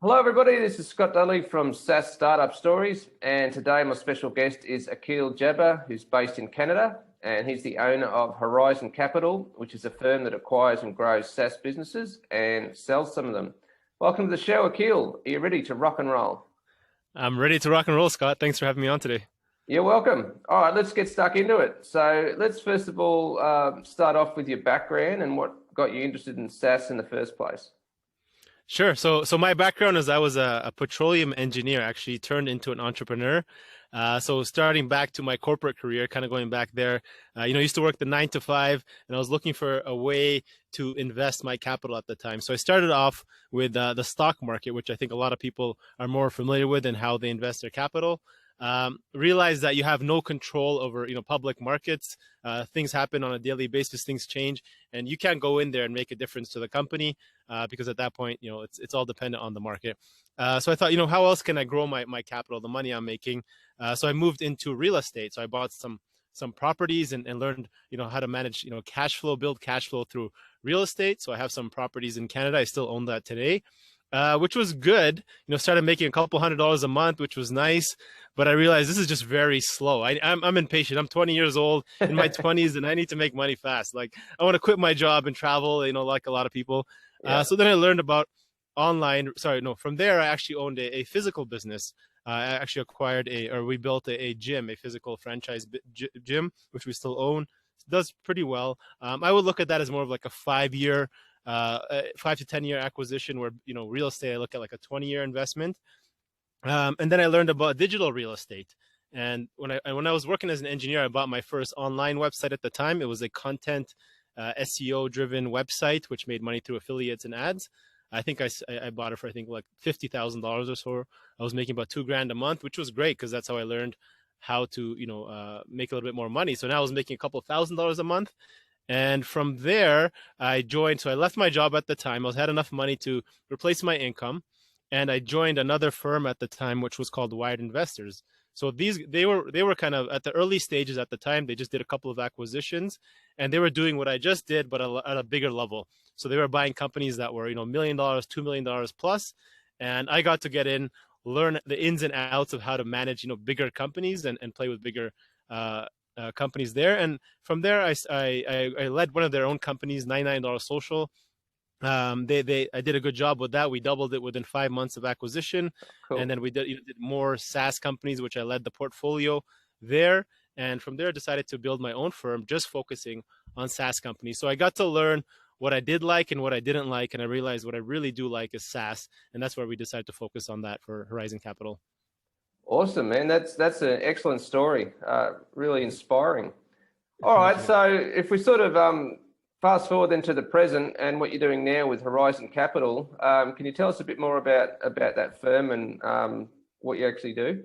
Hello, everybody. This is Scott Dudley from SaaS Startup Stories, and today my special guest is Akeel Jabber, who's based in Canada, and he's the owner of Horizon Capital, which is a firm that acquires and grows SaaS businesses and sells some of them. Welcome to the show, Akeel. Are you ready to rock and roll? I'm ready to rock and roll, Scott. Thanks for having me on today. You're welcome. All right, let's get stuck into it. So let's first of all start off with your background and what got you interested in SaaS in the first place. Sure. So my background is I was a petroleum engineer, actually turned into an entrepreneur. So starting back to my corporate career, kind of going back there, I used to work the 9 to 5, and I was looking for a way to invest my capital at the time. So I started off with the stock market, which I think a lot of people are more familiar with and how they invest their capital. Realize that you have no control over public markets. Things happen on a daily basis, things change, and you can't go in there and make a difference to the company because at that point it's all dependent on the market. So I thought, how else can I grow my capital, the money I'm making? So I moved into real estate. So I bought some properties and learned how to manage cash flow, build cash flow through real estate. So I have some properties in Canada. I still own that today. Which was good. Started making a couple $100s a month, which was nice. But I realized this is just very slow. I'm impatient. I'm 20 years old, in my 20s, and I need to make money fast. Like, I want to quit my job and travel, like a lot of people. Yeah. So then I learned about online. From there, I actually owned a physical business. I actually we built a gym, a physical franchise gym, which we still own. It does pretty well. I would look at that as more of like a 5-year 5 to 10 year acquisition, where real estate I look at like a 20-year investment. And then I learned about digital real estate. And when I was working as an engineer, I bought my first online website at the time. It was a content SEO driven website which made money through affiliates and ads. I think I bought it for like $50,000 or so. I was making about $2,000 a month, which was great because that's how I learned how to make a little bit more money. So now I was making a couple $1,000s a month. And from there, I joined. So I left my job at the time. I had enough money to replace my income, and I joined another firm at the time, which was called Wired Investors. So they were kind of at the early stages at the time. They just did a couple of acquisitions, and they were doing what I just did, but at a bigger level. So they were buying companies that were $1 million, $2 million plus, and I got to get in, learn the ins and outs of how to manage bigger companies and play with bigger companies there. And from there, I led one of their own companies, $99 Social. I did a good job with that. We doubled it within 5 months of acquisition. Cool. And then we did more SaaS companies, which I led the portfolio there. And from there, I decided to build my own firm, just focusing on SaaS companies. So I got to learn what I did like and what I didn't like. And I realized what I really do like is SaaS. And that's where we decided to focus on that for Horizon Capital. Awesome, man. That's an excellent story. Really inspiring. All right, so if we sort of fast forward then to the present and what you're doing now with Horizon Capital, can you tell us a bit more about that firm and what you actually do?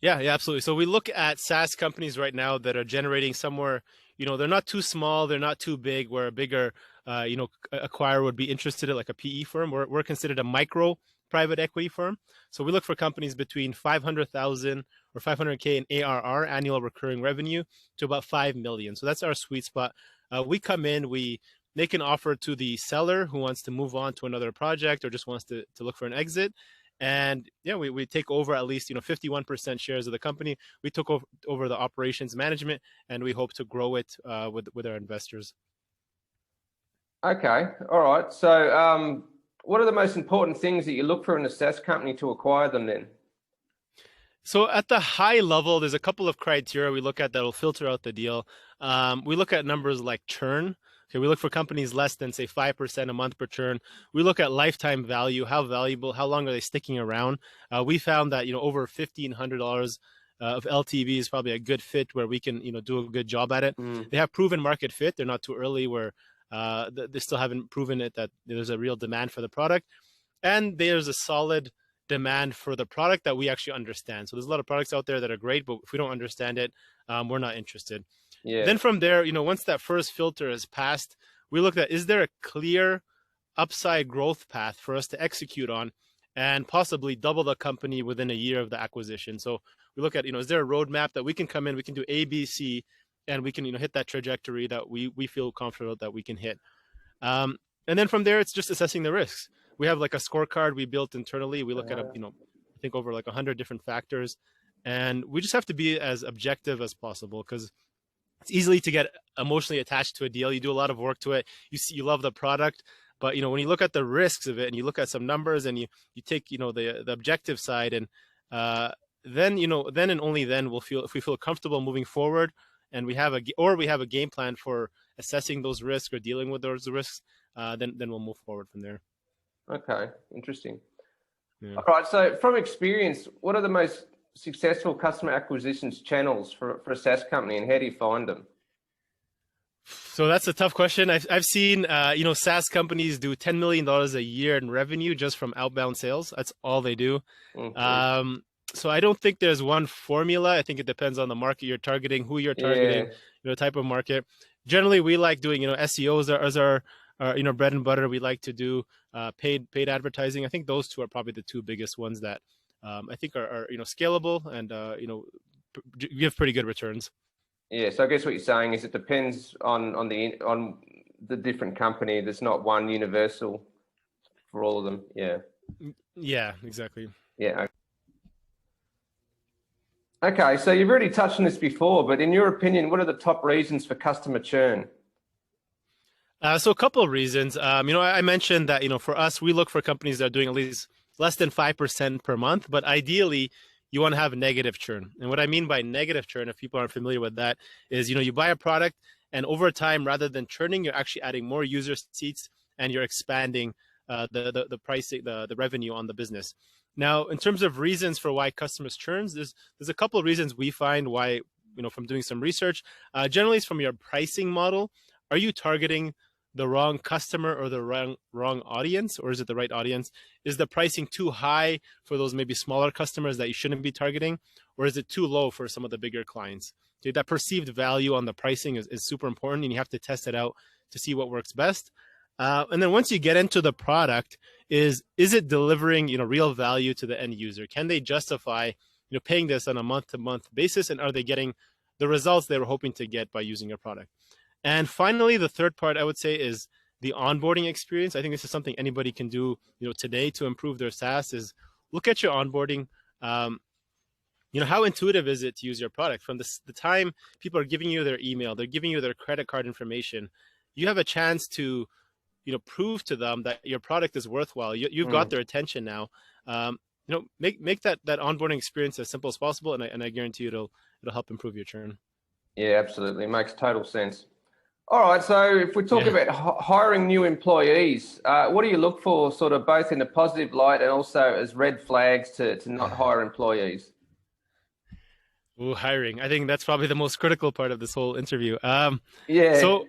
Yeah, absolutely. So we look at SaaS companies right now that are generating somewhere, they're not too small, they're not too big, where a bigger, acquirer would be interested in, like a PE firm. We're considered a micro private equity firm. So we look for companies between 500,000 or 500K in ARR, annual recurring revenue, to about 5 million. So that's our sweet spot. We come in, we make an offer to the seller who wants to move on to another project or just wants to look for an exit. And yeah, we take over at least 51% shares of the company. We took over the operations management, and we hope to grow it with our investors. Okay, all right. So what are the most important things that you look for in a SaaS company to acquire them then? So at the high level, there's a couple of criteria we look at that will filter out the deal. We look at numbers like churn. Okay, we look for companies less than, say, 5% a month per churn. We look at lifetime value, how valuable, how long are they sticking around. We found that over $1,500 of LTV is probably a good fit where we can do a good job at it. They have proven market fit. They're not too early where they still haven't proven it that there's a real demand for the product, and there's a solid demand for the product that we actually understand. So there's a lot of products out there that are great, but if we don't understand it, we're not interested. Yeah. Then from there, once that first filter is passed, we look at, is there a clear upside growth path for us to execute on and possibly double the company within a year of the acquisition? So we look at, is there a roadmap that we can come in, we can do A, B, C, and we can hit that trajectory that we feel comfortable that we can hit. And then from there, it's just assessing the risks. we have like a scorecard we built internally. We look at I think over like 100 different factors, and we just have to be as objective as possible, because it's easily to get emotionally attached to a deal. You do a lot of work to it. You love the product, but when you look at the risks of it and you look at some numbers and you take the objective side, and then and only then if we feel comfortable moving forward, and we have a game plan for assessing those risks or dealing with those risks, then we'll move forward from there. Okay, interesting. Yeah. All right. So from experience, what are the most successful customer acquisitions channels for a SaaS company, and how do you find them? So that's a tough question. I've seen SaaS companies do $10 million a year in revenue just from outbound sales. That's all they do. Mm-hmm. So I don't think there's one formula. I think it depends on the market you're targeting, who you're targeting, type of market. Generally, we like doing SEOs as our bread and butter. We like to do paid advertising. I think those two are probably the two biggest ones that I think are scalable and give pretty good returns. Yeah, so I guess what you're saying is it depends on the different company. There's not one universal for all of them. Yeah. Yeah, exactly. Yeah. Okay, so you've already touched on this before, but in your opinion, what are the top reasons for customer churn? So a couple of reasons. I mentioned that for us, we look for companies that are doing at least less than 5% per month, but ideally you want to have negative churn. And what I mean by negative churn, if people aren't familiar with that, is you buy a product and over time, rather than churning, you're actually adding more user seats and you're expanding the pricing, the revenue on the business. Now, in terms of reasons for why customers churns, there's a couple of reasons we find why, from doing some research. Generally, it's from your pricing model. Are you targeting the wrong customer or the wrong audience, or is it the right audience? Is the pricing too high for those maybe smaller customers that you shouldn't be targeting, or is it too low for some of the bigger clients? Okay, that perceived value on the pricing is super important, and you have to test it out to see what works best. And then once you get into the product, is it delivering real value to the end user? Can they justify paying this on a month-to-month basis, and are they getting the results they were hoping to get by using your product? And finally, the third part I would say is the onboarding experience. I think this is something anybody can do today to improve their SaaS. Is look at your onboarding. How intuitive is it to use your product? From the time people are giving you their email, they're giving you their credit card information, you have a chance to prove to them that your product is worthwhile. You've got their attention now. Make that onboarding experience as simple as possible, and I guarantee you it'll help improve your churn. Yeah, absolutely. It makes total sense. All right, so if we talk about hiring new employees, what do you look for, sort of both in a positive light and also as red flags to not hire employees? Ooh, hiring. I think that's probably the most critical part of this whole interview. So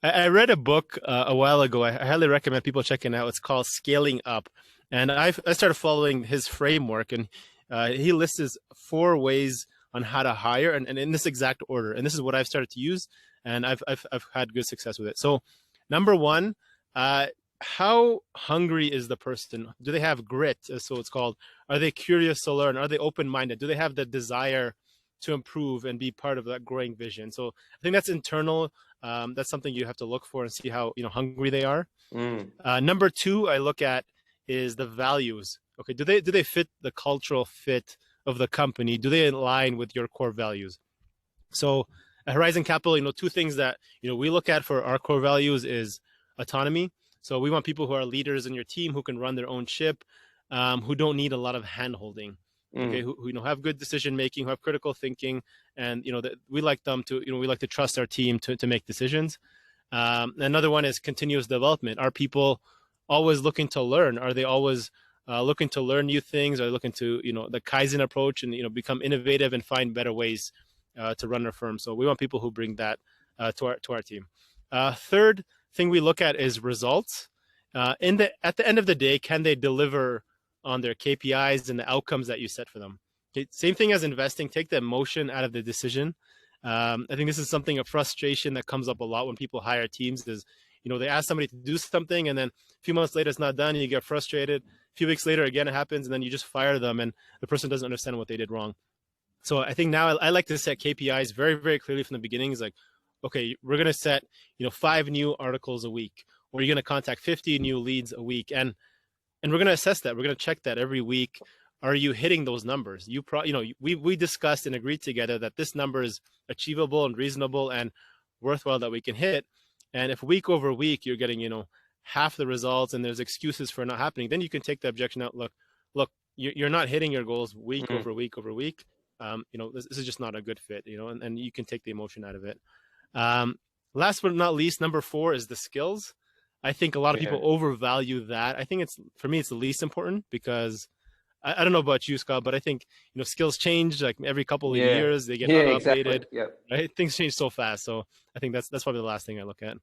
I read a book a while ago. I highly recommend people checking it out. It's called Scaling Up. And I started following his framework, and he lists 4 ways on how to hire, and in this exact order. And this is what I've started to use, and I've had good success with it. So number 1, how hungry is the person? Do they have grit, so it's called? Are they curious to learn? Are they open-minded? Do they have the desire to improve and be part of that growing vision? So I think that's internal. That's something you have to look for and see how hungry they are. Number 2, I look at is the values. Okay, do they fit the cultural fit of the company? Do they align with your core values? So at Horizon Capital, 2 things that we look at for our core values is autonomy. So we want people who are leaders in your team, who can run their own ship, who don't need a lot of hand-holding. Okay, who have good decision making, who have critical thinking, and that we like them to we like to trust our team to make decisions. Another one is continuous development. Are people always looking to learn? Are they always looking to learn new things? Are they looking to the Kaizen approach and become innovative and find better ways to run our firm? So we want people who bring that to our team. Third thing we look at is results. At the end of the day, can they deliver on their KPIs and the outcomes that you set for them? Okay, same thing as investing. Take the emotion out of the decision. I think this is something, a frustration that comes up a lot when people hire teams is, they ask somebody to do something and then a few months later it's not done and you get frustrated. A few weeks later again it happens and then you just fire them and the person doesn't understand what they did wrong. So I think now I like to set KPIs very, very clearly from the beginning. It's like, okay, we're going to set 5 new articles a week, or you're going to contact 50 new leads a week. And we're going to assess that. We're going to check that every week. Are you hitting those numbers? We discussed and agreed together that this number is achievable and reasonable and worthwhile that we can hit. And if week over week you're getting, half the results and there's excuses for not happening, then you can take the objection out. Look, you're not hitting your goals week over week over week. This is just not a good fit, and you can take the emotion out of it. Last but not least, number 4 is the skills. I think a lot of people overvalue that. I think for me, it's the least important because I don't know about you, Scott, but I think, skills change like every couple of years. They get updated, exactly. Yep. Right? Things change so fast. So I think that's probably the last thing I look at.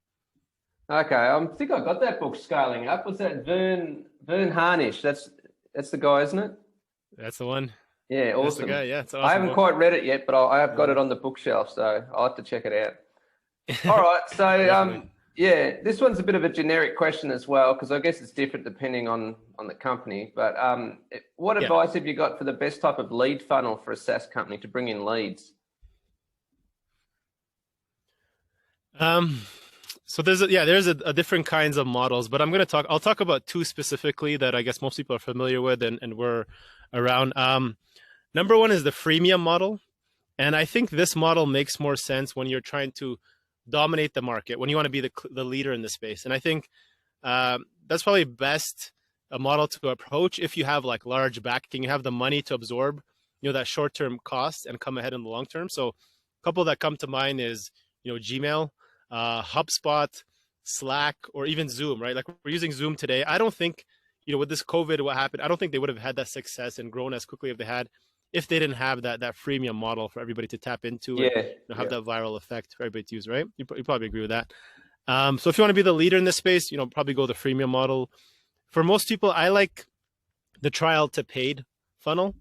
Okay. I think I got that book, Scaling Up. Was that Vern Harnish? That's the guy, isn't it? That's the one. Yeah. Awesome. That's the guy. Yeah. It's an awesome I haven't book. quite read it yet, but I have got it on the bookshelf, so I'll have to check it out. All right. So, this one's a bit of a generic question as well, because I guess it's different depending on the company. But what advice have you got for the best type of lead funnel for a SaaS company to bring in leads? So there's a different kinds of models, but I'll talk about 2 specifically that I guess most people are familiar with and we're around. Number 1 is the freemium model. And I think this model makes more sense when you're trying to dominate the market, when you want to be the leader in the space. And I think that's probably best a model to approach if you have like large backing, you have the money to absorb, that short-term cost and come ahead in the long term. So a couple that come to mind is, Gmail, HubSpot, Slack, or even Zoom, right? Like we're using Zoom today. I don't think, with this COVID, what happened, I don't think they would have had that success and grown as quickly if they didn't have that freemium model for everybody to tap into and have that viral effect for everybody to use, right? You probably agree with that. So if you want to be the leader in this space, probably go the freemium model. For most people, I like the trial to paid funnel.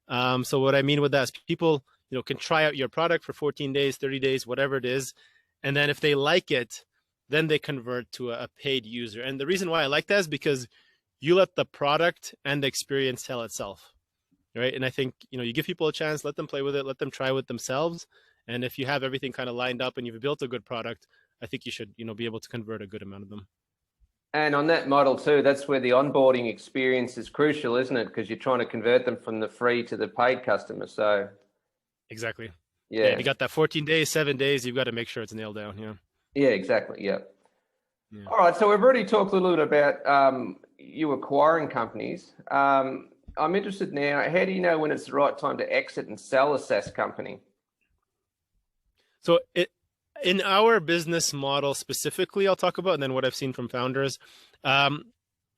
So what I mean with that is people, can try out your product for 14 days, 30 days, whatever it is. And then if they like it, then they convert to a paid user. And the reason why I like that is because you let the product and the experience tell itself. Right. And I think, you give people a chance, let them play with it, let them try with themselves. And if you have everything kind of lined up and you've built a good product, I think you should, be able to convert a good amount of them. And on that model too, that's where the onboarding experience is crucial, isn't it? Because you're trying to convert them from the free to the paid customer. So exactly. Yeah. You got that 14 days, 7 days, you've got to make sure it's nailed down. Yeah. Yeah, exactly. Yeah. All right. So we've already talked a little bit about you acquiring companies. I'm interested now, how do you know when it's the right time to exit and sell a SaaS company? So in our business model specifically, I'll talk about, and then what I've seen from founders,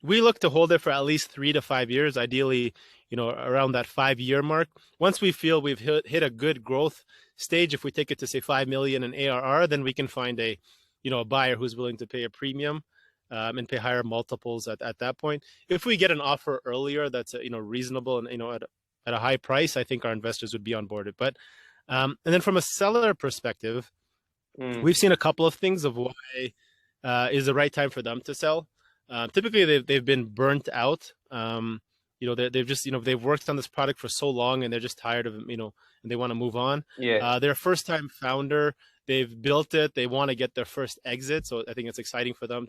we look to hold it for at least 3 to 5 years, ideally, around that 5-year mark. Once we feel we've hit a good growth stage, if we take it to say 5 million in ARR, then we can find a buyer who's willing to pay a premium and pay higher multiples at that point. If we get an offer earlier that's reasonable and at a high price, I think our investors would be on board. But and then from a seller perspective, we've seen a couple of things of why is the right time for them to sell. Typically, they've been burnt out. They've just they've worked on this product for so long and they're just tired of and they want to move on. They're a first-time founder. They've built it. They want to get their first exit. So I think it's exciting for them.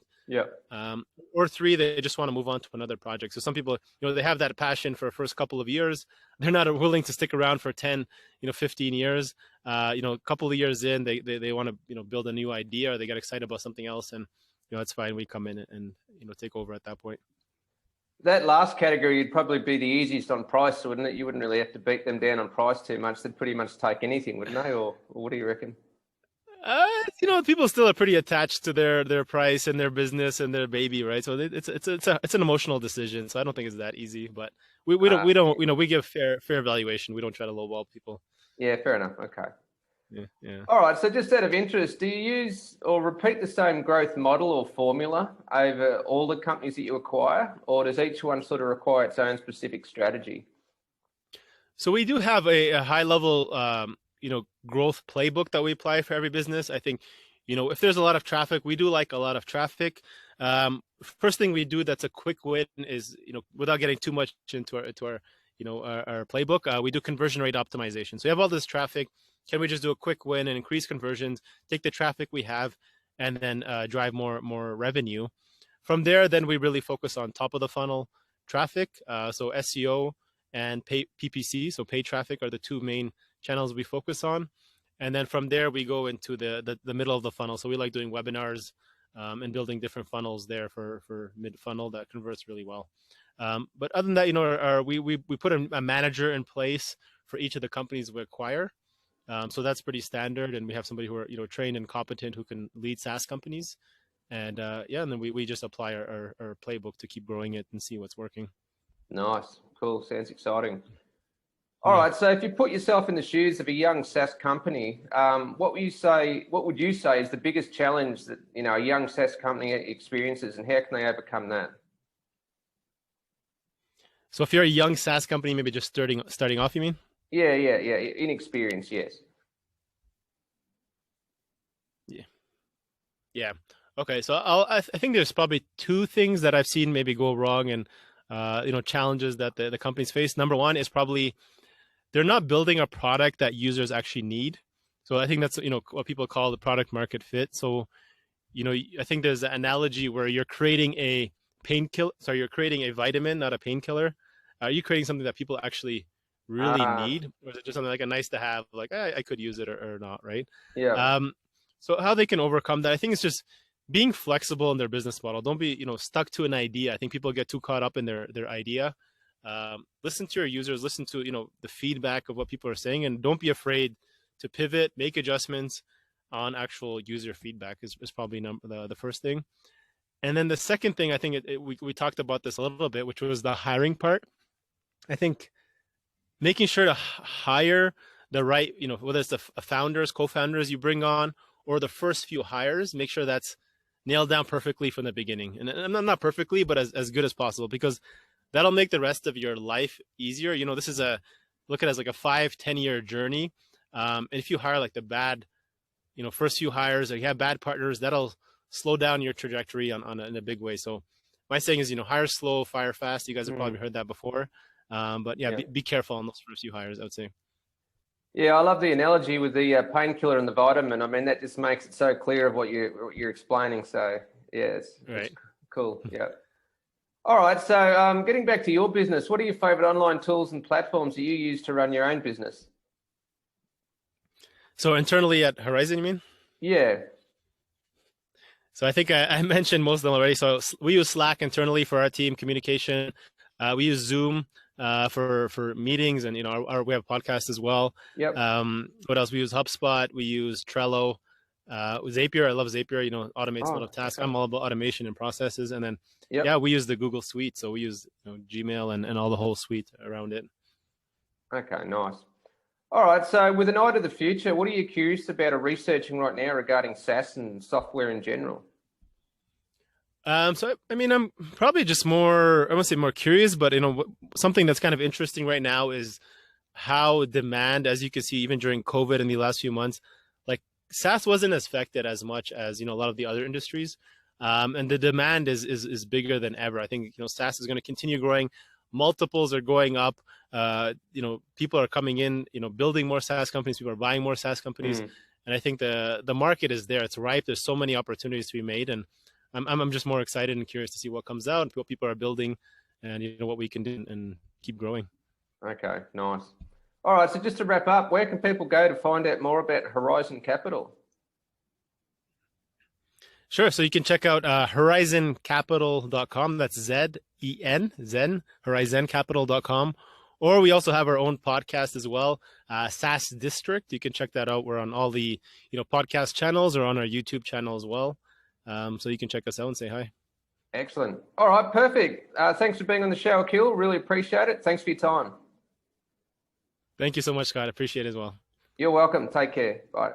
Or 3, they just want to move on to another project. So some people, they have that passion for the first couple of years. They're not willing to stick around for 10, 15 years. A couple of years in, they want to, build a new idea or they get excited about something else. And, it's fine. We come in and take over at that point. That last category would probably be the easiest on price, wouldn't it? You wouldn't really have to beat them down on price too much. They'd pretty much take anything, wouldn't they? Or what do you reckon? People still are pretty attached to their price and their business and their baby, right? So it's an emotional decision. So I don't think it's that easy, but we don't we give fair valuation. We don't try to lowball people. Yeah, fair enough. Okay. Yeah. All right. So just out of interest, do you use or repeat the same growth model or formula over all the companies that you acquire, or does each one sort of require its own specific strategy? So we do have a high level growth playbook that we apply for every business. I think, if there's a lot of traffic, we do like a lot of traffic. First thing we do that's a quick win is, without getting too much into our playbook, we do conversion rate optimization. So you have all this traffic. Can we just do a quick win and increase conversions, take the traffic we have, and then drive more revenue? from there, then we really focus on top of the funnel traffic. So SEO and PPC, so paid traffic, are the two main channels we focus on. And then from there, we go into the middle of the funnel. So we like doing webinars and building different funnels there for mid funnel that converts really well. But other than that, we put a manager in place for each of the companies we acquire. So that's pretty standard, and we have somebody who are trained and competent who can lead SaaS companies. And and then we just apply our playbook to keep growing it and see what's working. Nice, cool, sounds exciting. All right, so if you put yourself in the shoes of a young SaaS company, what would you say is the biggest challenge that a young SaaS company experiences, and how can they overcome that? So if you're a young SaaS company, maybe just starting off, you mean? Yeah, inexperienced, yes. Yeah. Okay, so I think there's probably two things that I've seen maybe go wrong, and challenges that the companies face. Number one is probably they're not building a product that users actually need. So I think that's what people call the product market fit. So I think there's an analogy where you're creating a painkiller. Sorry, you're creating a vitamin, not a painkiller. Are you creating something that people actually really need, or is it just something like a nice to have, like I could use it or not, right? Yeah. So how they can overcome that, I think it's just being flexible in their business model. Don't be stuck to an idea. I think people get too caught up in their idea. Listen to your users, listen to the feedback of what people are saying, and don't be afraid to pivot, make adjustments on actual user feedback is probably the first thing. And then the second thing, I think we talked about this a little bit, which was the hiring part. I think making sure to hire the right, whether it's the founders, co-founders you bring on, or the first few hires, make sure that's nailed down perfectly from the beginning. And not perfectly, but as good as possible, because that'll make the rest of your life easier. This is look at it as like a 5-10 year journey. And if you hire like the bad, first few hires, or you have bad partners, that'll slow down your trajectory in a big way. So my saying is, hire slow, fire fast. You guys have probably heard that before. But be careful on those first few hires, I would say. Yeah, I love the analogy with the painkiller and the vitamin. I mean, that just makes it so clear of what you're explaining. So yeah, it's cool. Yeah. All right. So getting back to your business, what are your favorite online tools and platforms that you use to run your own business? So internally at Horizon, you mean? Yeah. So I think I mentioned most of them already. So we use Slack internally for our team communication. We use Zoom for meetings, and we have a podcast as well. Yep. What else? We use HubSpot. We use Trello. Zapier. I love Zapier. Automates a lot of tasks. I'm all about automation and processes. And then we use the Google Suite. So we use Gmail and all the whole suite around it. Okay, nice. All right. So with an eye to the future, what are you curious about or researching right now regarding SaaS and software in general? So I mean, I'm probably just more, I won't say more curious, but something that's kind of interesting right now is how demand, as you can see, even during COVID in the last few months, like SaaS wasn't affected as much as a lot of the other industries, and the demand is bigger than ever. I think SaaS is going to continue growing. Multiples are going up. People are coming in, building more SaaS companies. People are buying more SaaS companies, and I think the market is there. It's ripe. There's so many opportunities to be made, and I'm just more excited and curious to see what comes out, what people are building, and what we can do and keep growing. Okay, nice. All right, so just to wrap up, where can people go to find out more about Horizon Capital? Sure. So you can check out horizoncapital.com. That's Zen, horizoncapital.com. Or we also have our own podcast as well, SaaS District. You can check that out. We're on all the podcast channels, or on our YouTube channel as well. So you can check us out and say hi. Excellent. All right, perfect. Thanks for being on the show, Akeel. Really appreciate it. Thanks for your time. Thank you so much, Scott. I appreciate it as well. You're welcome. Take care. Bye.